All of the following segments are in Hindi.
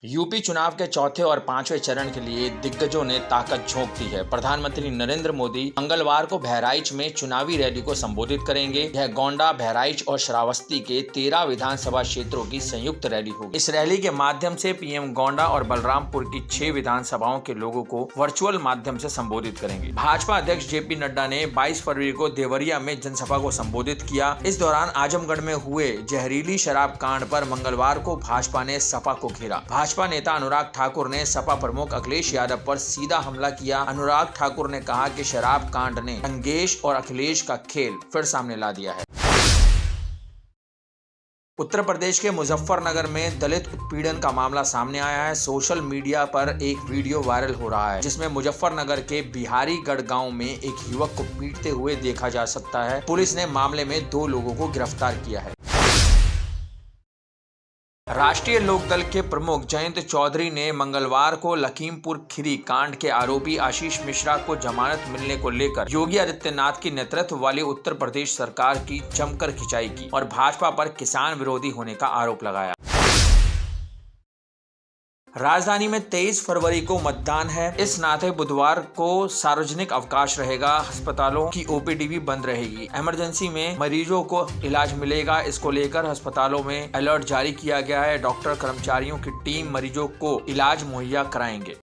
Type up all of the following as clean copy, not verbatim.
यूपी चुनाव के चौथे और पांचवें चरण के लिए दिग्गजों ने ताकत झोंक दी है। प्रधानमंत्री नरेंद्र मोदी मंगलवार को बहराइच में चुनावी रैली को संबोधित करेंगे। यह गोंडा, बहराइच और श्रावस्ती के 13 विधानसभा क्षेत्रों की संयुक्त रैली होगी। इस रैली के माध्यम से पीएम गोंडा और बलरामपुर की 6 विधानसभाओं के लोगों को वर्चुअल माध्यम से संबोधित करेंगे। भाजपा अध्यक्ष जेपी नड्डा ने 22 फरवरी को देवरिया में जनसभा को संबोधित किया। इस दौरान आजमगढ़ में हुए जहरीली शराब कांड पर मंगलवार को भाजपा ने सपा को घेरा। भाजपा नेता अनुराग ठाकुर ने सपा प्रमुख अखिलेश यादव पर सीधा हमला किया। अनुराग ठाकुर ने कहा कि शराब कांड ने अंगेश और अखिलेश का खेल फिर सामने ला दिया है। उत्तर प्रदेश के मुजफ्फरनगर में दलित उत्पीड़न का मामला सामने आया है। सोशल मीडिया पर एक वीडियो वायरल हो रहा है जिसमें मुजफ्फरनगर के बिहारीगढ़ गांव में एक युवक को पीटते हुए देखा जा सकता है। पुलिस ने मामले में 2 लोगों को गिरफ्तार किया है। राष्ट्रीय लोकदल के प्रमुख जयंत चौधरी ने मंगलवार को लखीमपुर खीरी कांड के आरोपी आशीष मिश्रा को जमानत मिलने को लेकर योगी आदित्यनाथ की नेतृत्व वाली उत्तर प्रदेश सरकार की जमकर खिंचाई की और भाजपा पर किसान विरोधी होने का आरोप लगाया। राजधानी में 23 फरवरी को मतदान है। इस नाते बुधवार को सार्वजनिक अवकाश रहेगा। अस्पतालों की ओपीडी भी बंद रहेगी। इमरजेंसी में मरीजों को इलाज मिलेगा। इसको लेकर अस्पतालों में अलर्ट जारी किया गया है। डॉक्टर, कर्मचारियों की टीम मरीजों को इलाज मुहैया कराएंगे।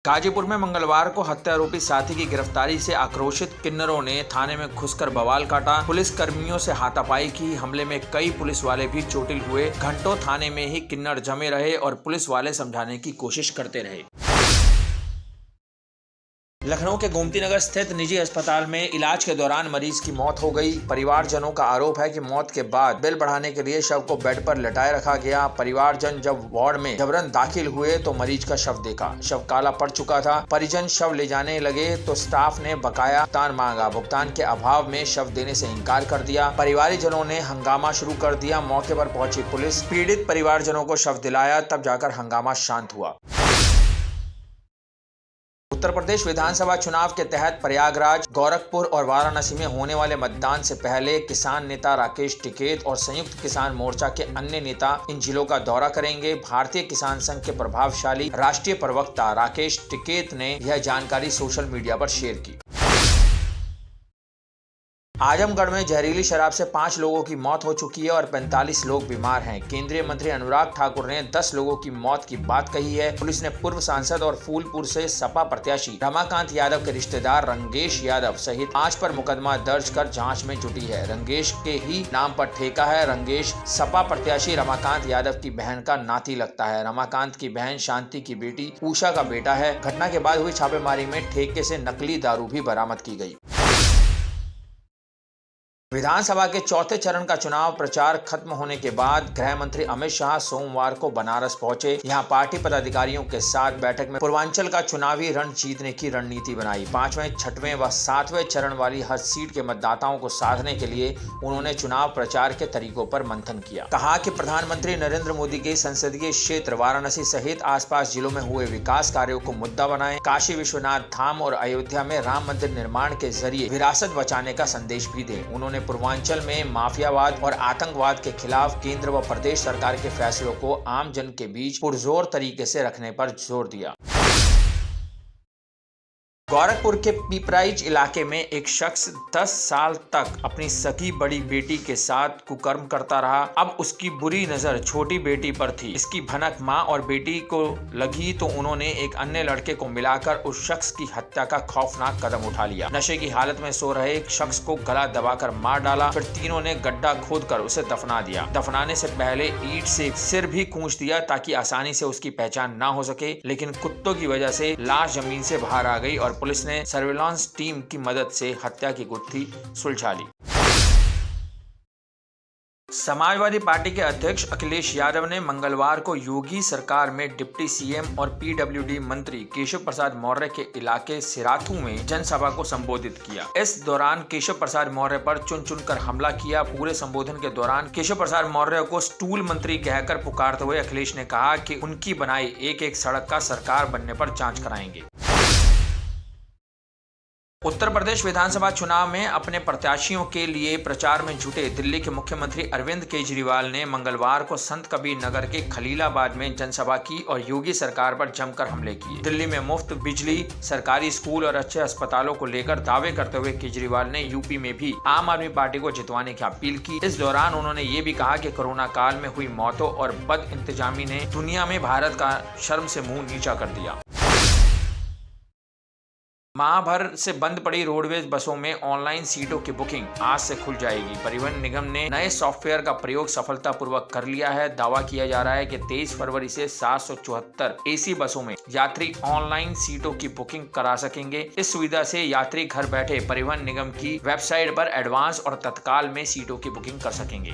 गाजीपुर में मंगलवार को हत्यारोपी साथी की गिरफ्तारी से आक्रोशित किन्नरों ने थाने में घुसकर बवाल काटा। पुलिस कर्मियों से हाथापाई की। हमले में कई पुलिस वाले भी चोटिल हुए। घंटों थाने में ही किन्नर जमे रहे और पुलिस वाले समझाने की कोशिश करते रहे। लखनऊ के गोमती नगर स्थित निजी अस्पताल में इलाज के दौरान मरीज की मौत हो गई। परिवारजनों का आरोप है कि मौत के बाद बिल बढ़ाने के लिए शव को बेड पर लेटाए रखा गया। परिवारजन जब वार्ड में जबरन दाखिल हुए तो मरीज का शव देखा। शव काला पड़ चुका था। परिजन शव ले जाने लगे तो स्टाफ ने बकाया भुगतान मांगा। भुगतान के अभाव में शव देने से इनकार कर दिया। परिवारजनों ने हंगामा शुरू कर दिया। मौके पर पहुंची पुलिस पीड़ित परिवारजनों को शव दिलाया, तब जाकर हंगामा शांत हुआ। उत्तर प्रदेश विधानसभा चुनाव के तहत प्रयागराज, गोरखपुर और वाराणसी में होने वाले मतदान से पहले किसान नेता राकेश टिकैत और संयुक्त किसान मोर्चा के अन्य नेता इन जिलों का दौरा करेंगे। भारतीय किसान संघ के प्रभावशाली राष्ट्रीय प्रवक्ता राकेश टिकैत ने यह जानकारी सोशल मीडिया पर शेयर की। आजमगढ़ में जहरीली शराब से 5 लोगों की मौत हो चुकी है और 45 लोग बीमार हैं। केंद्रीय मंत्री अनुराग ठाकुर ने 10 लोगों की मौत की बात कही है। पुलिस ने पूर्व सांसद और फूलपुर से सपा प्रत्याशी रमाकांत यादव के रिश्तेदार रंगेश यादव सहित 5 पर मुकदमा दर्ज कर जांच में जुटी है। रंगेश के ही नाम पर ठेका है। रंगेश सपा प्रत्याशी रमाकांत यादव की बहन का नाती लगता है। रमाकांत की बहन शांति की बेटी उषा का बेटा है। घटना के बाद हुई छापेमारी में ठेके से नकली दारू भी बरामद की गई। विधानसभा के चौथे चरण का चुनाव प्रचार खत्म होने के बाद गृह मंत्री अमित शाह सोमवार को बनारस पहुंचे। यहां पार्टी पदाधिकारियों के साथ बैठक में पूर्वांचल का चुनावी रण जीतने की रणनीति बनाई। 5वें, 6वें व 7वें चरण वाली हर सीट के मतदाताओं को साधने के लिए उन्होंने चुनाव प्रचार के तरीकों पर मंथन किया। कहा कि प्रधानमंत्री नरेंद्र मोदी के संसदीय क्षेत्र वाराणसी सहित आसपास जिलों में हुए विकास कार्यों को मुद्दा बनाएं। काशी विश्वनाथ धाम और अयोध्या में राम मंदिर निर्माण के जरिए विरासत बचाने का संदेश भी दें। उन्होंने पूर्वांचल में माफियावाद और आतंकवाद के खिलाफ केंद्र व प्रदेश सरकार के फैसलों को आम जन के बीच पुरजोर तरीके से रखने पर जोर दिया। गोरखपुर के पिपराइच इलाके में एक शख्स 10 साल तक अपनी सगी बड़ी बेटी के साथ कुकर्म करता रहा। अब उसकी बुरी नजर छोटी बेटी पर थी। इसकी भनक मां और बेटी को लगी तो उन्होंने एक अन्य लड़के को मिलाकर उस शख्स की हत्या का खौफनाक कदम उठा लिया। नशे की हालत में सो रहे एक शख्स को गला दबाकर मार डाला। फिर तीनों ने गड्ढा खोदकर उसे दफना दिया। दफनाने से पहले ईंट से सिर भी कूंच दिया ताकि आसानी से उसकी पहचान ना हो सके, लेकिन कुत्तों की वजह से लाश जमीन से बाहर आ गई और पुलिस ने सर्विलांस टीम की मदद से हत्या की गुत्थी सुलझा ली। समाजवादी पार्टी के अध्यक्ष अखिलेश यादव ने मंगलवार को योगी सरकार में डिप्टी सीएम और पीडब्ल्यूडी मंत्री केशव प्रसाद मौर्य के इलाके सिराथू में जनसभा को संबोधित किया। इस दौरान केशव प्रसाद मौर्य पर चुन चुनकर हमला किया। पूरे संबोधन के दौरान केशव प्रसाद मौर्य को स्टूल मंत्री कहकर पुकारते हुए अखिलेश ने कहा कि उनकी बनाई एक एक सड़क का सरकार बनने पर जांच कराएंगे। उत्तर प्रदेश विधानसभा चुनाव में अपने प्रत्याशियों के लिए प्रचार में जुटे दिल्ली के मुख्यमंत्री अरविंद केजरीवाल ने मंगलवार को संत कबीर नगर के खलीलाबाद में जनसभा की और योगी सरकार पर जमकर हमले किए। दिल्ली में मुफ्त बिजली, सरकारी स्कूल और अच्छे अस्पतालों को लेकर दावे करते हुए केजरीवाल ने यूपी में भी आम आदमी पार्टी को जितवाने की अपील की। इस दौरान उन्होंने ये भी कहा कि कोरोना काल में हुई मौतों और बद इंतजामी ने दुनिया में भारत का शर्म से मुंह नीचा कर दिया। माह भर से बंद पड़ी रोडवेज बसों में ऑनलाइन सीटों की बुकिंग आज से खुल जाएगी। परिवहन निगम ने नए सॉफ्टवेयर का प्रयोग सफलतापूर्वक कर लिया है। दावा किया जा रहा है कि 23 फरवरी से 774 एसी बसों में यात्री ऑनलाइन सीटों की बुकिंग करा सकेंगे। इस सुविधा से यात्री घर बैठे परिवहन निगम की वेबसाइट पर एडवांस और तत्काल में सीटों की बुकिंग कर सकेंगे।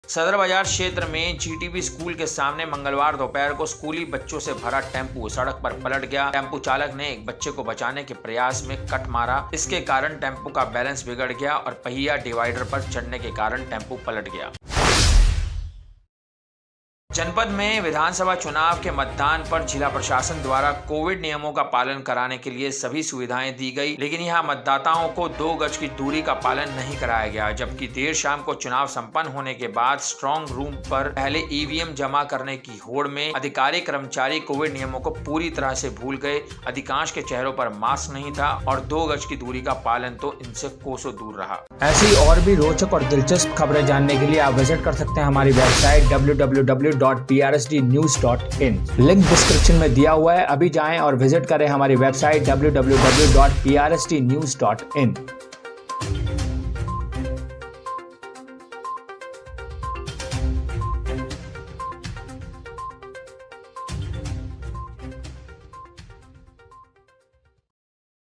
सदर बाजार क्षेत्र में जीटीबी स्कूल के सामने मंगलवार दोपहर को स्कूली बच्चों से भरा टेम्पू सड़क पर पलट गया। टेम्पू चालक ने एक बच्चे को बचाने के प्रयास में कट मारा। इसके कारण टेम्पू का बैलेंस बिगड़ गया और पहिया डिवाइडर पर चढ़ने के कारण टेम्पू पलट गया। जनपद में विधानसभा चुनाव के मतदान पर जिला प्रशासन द्वारा कोविड नियमों का पालन कराने के लिए सभी सुविधाएं दी गई, लेकिन यहां मतदाताओं को 2 गज की दूरी का पालन नहीं कराया गया। जबकि देर शाम को चुनाव संपन्न होने के बाद स्ट्रांग रूम पर पहले ईवीएम जमा करने की होड़ में अधिकारी कर्मचारी कोविड नियमों को पूरी तरह से भूल गए। अधिकांश के चेहरों पर मास्क नहीं था और 2 गज की दूरी का पालन तो इनसे कोसों दूर रहा। ऐसी और भी रोचक और दिलचस्प खबरें जानने के लिए आप विजिट कर सकते हैं हमारी वेबसाइट www.prsdnews.in। लिंक डिस्क्रिप्शन में दिया हुआ है, अभी जाएं और विजिट करें हमारी वेबसाइट www.prsdnews.in।